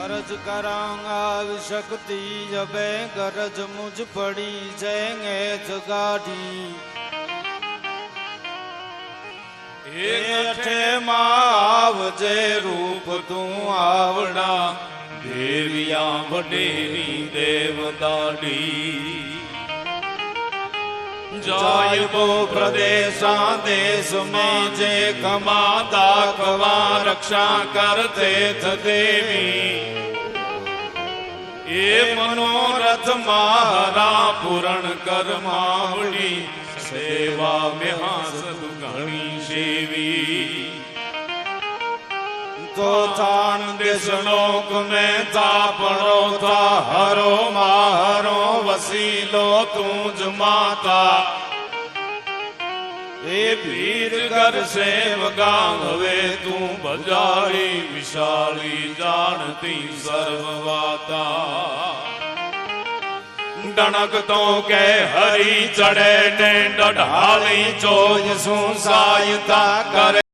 गरज करांगा शक्ति जबे गरज मुझ पड़ी जाएंगे जगाड़ी अठे मावजे रूप तू आवड़ा देविया वडेरी देवदाड़ी जायबो प्रदेशा देश में जे कमाता कवा रक्षा करते थ देवी ये मनोरथ मारा पूर्ण कर मावड़ी सेवा में हासद घणी सेवी तो थान देशनोक में तापणो था हरो मारो वसीलो तूज माता ए भीर कर सेवगा हवे तू बजारी विशाली जानती सर्ववाता डणक तो के हरी चढ़े ने ढाली चोज सु सायता करे